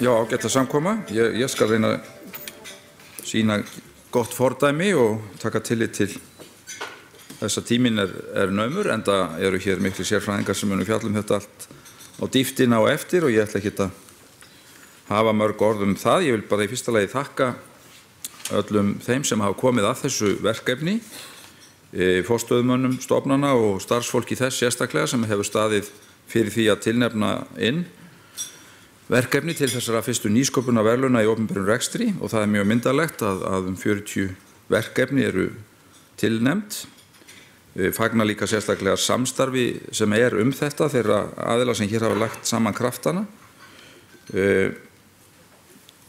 Já, ágætt að samkoma. Ég skal reyna að sýna gott fordæmi og taka tillit til þess að tíminn naumur, enda eru hér miklu sérfræðingar sem munu fjalla þetta allt á dýptina og eftir og ég ætla ekki að hafa mörg orð það. Ég vil bara í fyrsta lagi þakka öllum þeim sem hafa komið að þessu verkefni, forstöðumönnum stofnana og starfsfólki þess sérstaklega sem hefur staðið fyrir því að tilnefna inn verkefni til þessara fyrstu nýsköpunarverðlauna í opinberum rekstri og það mjög myndarlegt að 40 verkefni eru tilnefnd. Fagna líka sérstaklega samstarfi sem þetta þeirra aðila sem hér hafa lagt saman kraftana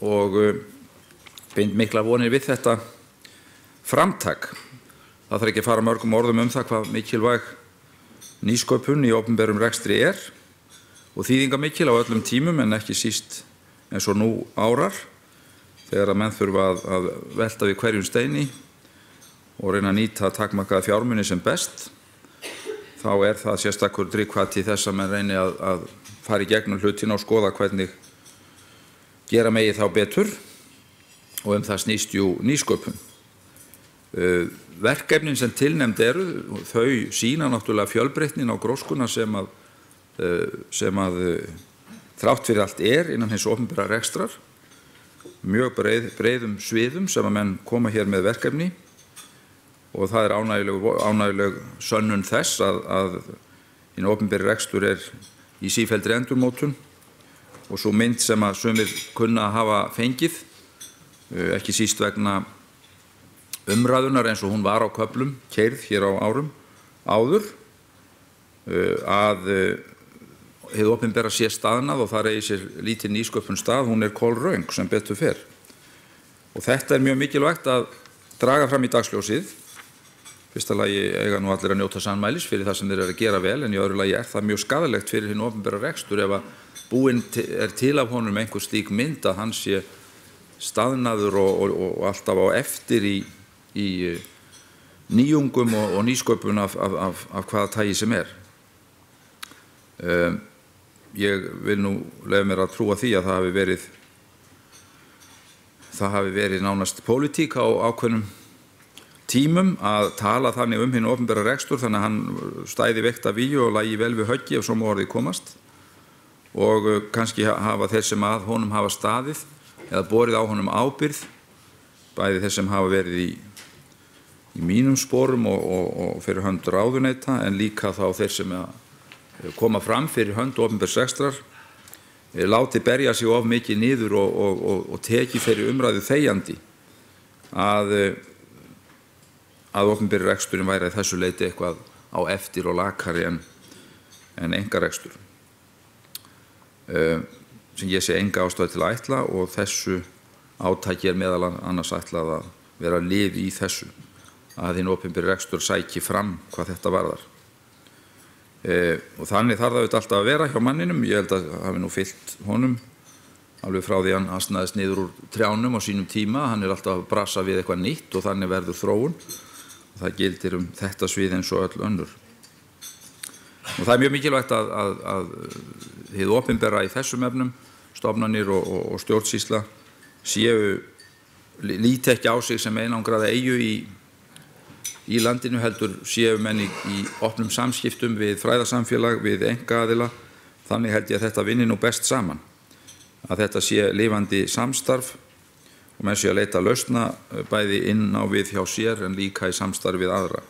og bind mikla vonir við þetta framtak. Það þarf ekki að fara mörgum orðum það hvað mikilvæg nýsköpun í opinberum rekstri og þýðingamikil á öllum tímum en ekki síst eins og nú árar þegar að menn þurfa að velta við hverjum steini og reyna að nýta takmarkaða fjármuni sem best. Þá það sérstakur drifhvati þess að menn reyni að fara í gegnum hlutina og skoða hvernig gera megi þá betur og það snýst jú nýsköpun. Verkefnin sem tilnefnd eru, þau sýna náttúrulega fjölbreytnin á gróskuna sem að þrátt fyrir allt innan hins opinbera rekstrar, mjög breiðum sviðum sem að menn koma hér með verkefni og það ánægjuleg sönnun þess að hinn opinberi rekstur í sífelldri endurmótun og svo mynd sem að sumir kunna að hafa fengið, ekki síst vegna umræðunar eins og hún var á köflum keyrð hér á árum áður að hið opinbera sé staðnað og þar eigi sér lítið nýsköpun stað, hún kolröng sem betur fer. Og þetta mjög mikilvægt að draga fram í dagsljósið. Fyrsta lagi eiga nú allir að njóta sannmælis fyrir það sem þeir eru að gera vel, en í öðru lagi það mjög skaðlegt fyrir hinn opinbera rekstur ef að búin til af honum einhver slík mynd að hann sé staðnaður og alltaf á eftir í nýjungum og nýsköpun af hvaða tagi sem Ég vil nú leyfa mér að trúa því að það hafi verið nánast pólitík á ákveðnum tímum að tala þannig hinn opinbera rekstur þannig að hann stæði veikt af víu og lægi vel við höggi ef svo má orðið komast og kannski hafa þeir sem að honum hafa staðið eða borið á honum ábyrgð, bæði þeir sem hafa verið í mínum sporum og fyrir hönd ráðuneyta en líka þá þeir sem koma fram fyrir hönd opinbers rekstrar, láti berja sig of mikið niður og teki fyrir umræðu þegjandi að opinberi reksturinn væri að þessu leyti eitthvað á eftir og lakari en einkarekstur. Sem ég sé enga ástæðu til að ætla og þessu átaki meðal annars ætlað að vera lið í þessu að hinn opinberi rekstur sæki fram hvað þetta varðar. Og þannig þarf það alltaf að vera hjá manninum. Ég held að hafi nú fylgt honum alveg frá því hann asnaðist niður úr trjánum á sínum tíma. Hann alltaf að brasa við eitthvað nýtt og þannig verður þróun. Og það gildir þetta svið eins og öll önnur. Og það mjög mikilvægt að hið opinbera í þessum efnum, stofnanir og stjórnsýsla líti ekki á sig sem einangraða eyju í landinu heldur séu menn í opnum samskiptum við fræðasamfélag, við einkaaðila. Þannig held ég að þetta vinni nú best saman. Að þetta sé lifandi samstarf og menn sé að leita lausna bæði inn á við hjá sér en líka í samstarfi við aðra.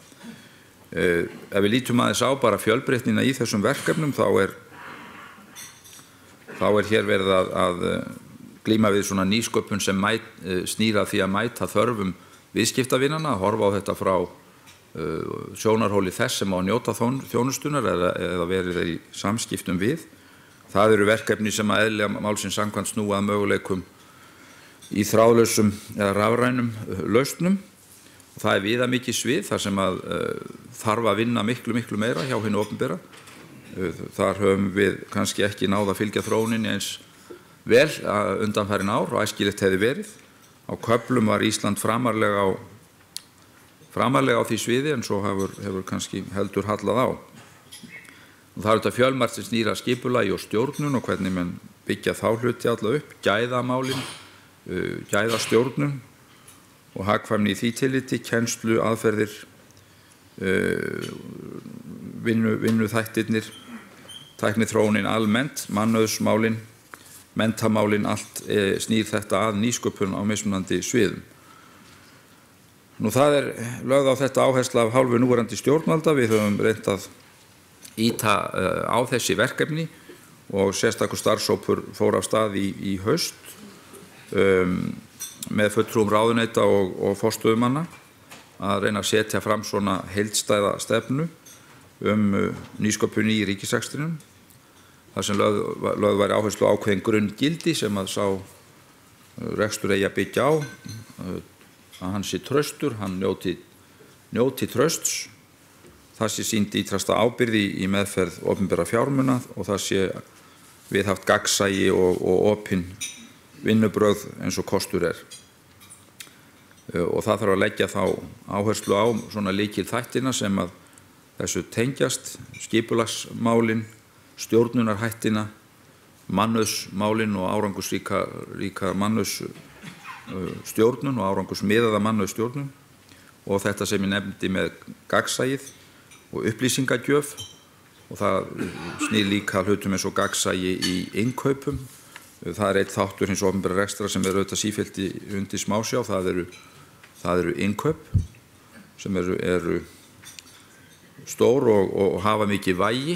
Ef við lítum aðeins á bara fjölbreytnina í þessum verkefnum þá hér verið að glíma við svona nýsköpun sem snýra því að mæta þörfum viðskiptavinana, að horfa á þetta frá sjónarhóli þess sem á að njóta þjónustunar eða verið í samskiptum við. Það eru verkefni sem að eðlilega málsins samkvæmt snúa að möguleikum í þráðlausum eða rafrænum lausnum. Það viðamikið svið þar sem að þarf að vinna miklu meira hjá hinu opinbera. Þar höfum við kannski ekki náð að fylgja þróuninni eins vel undanfarin ár og æskilegt hefði verið. Á köflum var Ísland framarlega framarlega á því sviði en svo hefur kannski heldur hallað á. Og það þetta fjölmargt sem snýr að skipulagi og stjórnun og hvernig menn byggja þá hluti alla upp, gæðamálin, gæðastjórnun og hagkvæmni í því tilliti, kennslu, aðferðir, vinnuþættirnir, tækniþróunin almennt, mannauðsmálin, menntamálin, allt snýr þetta að nýsköpun á mismunandi sviðum. Nú það lögð á þetta áhersla af hálfu núverandi stjórnvalda, við höfum reynt að ýta á þessi verkefni og sérstakur starfshópur fór af stað í haust með fulltrúum ráðuneyta og forstöðumanna að reyna að setja fram svona heildstæða stefnu nýsköpun í ríkisrekstrinum. Það sem lögð væri áherslu á ákveðin grunngildi sem að sá rekstur eigi að byggja á, að hann sé traustur, hann njóti trausts, það sé sýnd ítrasta ábyrgð í meðferð opinberra fjármuna og það sé viðhaft gagnsæi og opin vinnubrögð eins og kostur og það þarf að leggja þá áherslu á svona lykilþættina sem að þessu tengjast, skipulagsmálin, stjórnunarhættina, mannauðsmálin og árangursríka mannauðsstjórnun og árangursmiðaða mannauðsstjórnun og þetta sem ég nefndi með gagnsæið og upplýsingagjöf og það snýr líka hlutum eins og gagnsæi í innkaupum. Það einn þáttur hins opinberra rekstrar sem auðvitað sífellt undir smásjá, það eru innkaup sem eru stór og hafa mikið vægi,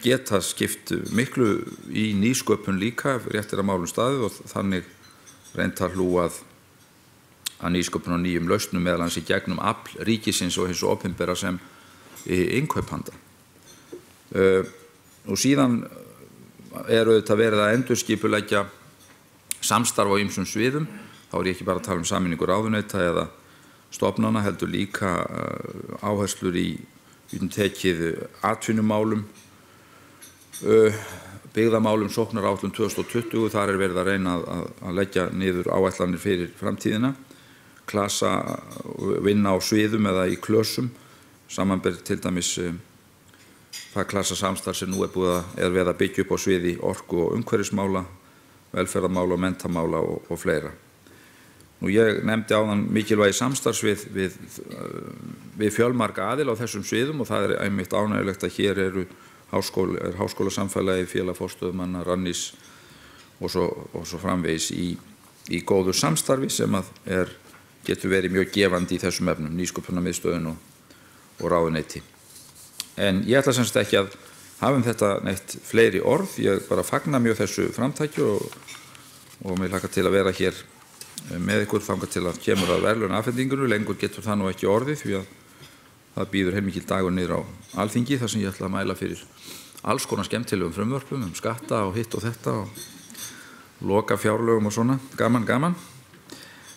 geta skipt miklu í nýsköpun líka, rétt að málum staðið og þannig reynt að hlúa að nýsköpun og nýjum lausnum meðal annars í gegnum afl ríkisins og hins opinberra sem innkaupanda. Og síðan auðvitað verið að endurskipuleggja samstarf á ýmsum sviðum. Þá ég ekki bara að tala sameiningu ráðuneyta eða stofnana, heldur líka áherslur í tekið atvinnumálum, byggðamálum, sóknaráætlun 2020. Þar verið að reyna að leggja niður áætlanir fyrir framtíðina, klasa vinna á sviðum eða í klösum, samanber til dæmis það klasasamstarf sem nú verið að byggja upp á sviði orku og umhverfismála, velferðarmála og menntamála og fleira. Nú ég nefndi áðan mikilvægi samstarfs við fjölmarga aðila á þessum sviðum og það einmitt ánægjulegt að hér er háskólasamfélagi, félag forstöðumanna, Rannís og svo framvegis í góðu samstarfi sem getur verið mjög gefandi í þessum efnum, nýsköpunarmiðstöðin og ráðuneyti. En ég ætla semst ekki að hafa þetta neitt fleiri orð, ég bara fagna mjög þessu framtaki og mér hlakka til að vera hér með ykkur þangað til að kemur að verðlaunaafhendingunni. Lengur getur það nú ekki orðið því að það býður heilmikil dagur niður á Alþingi þar sem ég ætla að mæla fyrir alls konar skemmtilegum frumvörpum skatta og hitt og þetta og loka fjárlögum og svona, gaman.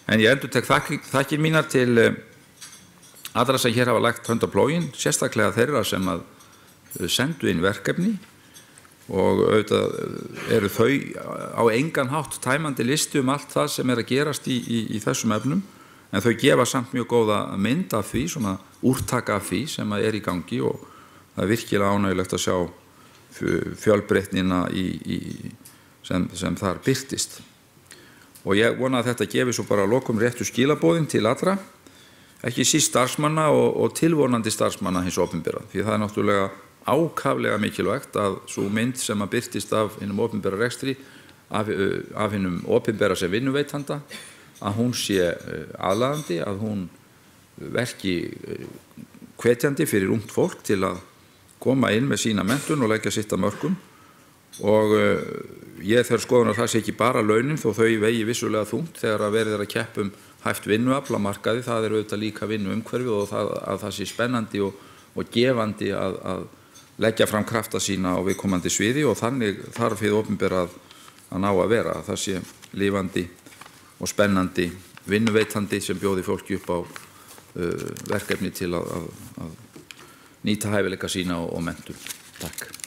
En ég endurtek þakkir mínar til allra sem hér hafa lagt hönd á plóginn, sérstaklega þeirra sem að sendu inn verkefni og auðvitað eru þau á engan hátt tæmandi listi allt það sem að gerast í þessum efnum, en þau gefa samt mjög góða mynd af því, svona úrtaka af því sem að í gangi og það virkilega ánægjulegt að sjá fjölbreytnina sem þar birtist. Og ég vona að þetta gefi svo bara að lokum réttu skilaboðin til allra, ekki síst starfsmanna og tilvonandi starfsmanna hins opinbera, því það náttúrulega ákaflega mikilvægt að sú mynd sem að birtist af hinum opinbera rekstri, af hinum opinbera sem vinnuveitanda, að hún sé aðlaðandi, að hún verki hvetjandi fyrir ungt fólk til að koma inn með sína menntun og leggja sitt af mörkum. Og ég þegar skoðun að það sé ekki bara launin, þó þau vegi vissulega þungt þegar að verið að keppum hæft vinnuafl á markaði, það auðvitað líka vinnuumhverfi og að það sé spennandi og gefandi að leggja fram krafta sína á viðkomandi sviði og þannig þarf hið opinbera að ná að vera, að það sé lifandi og spennandi vinnuveitandi sem bjóði fólki upp á verkefni til að nýta hæfileika sína og menntun. Takk.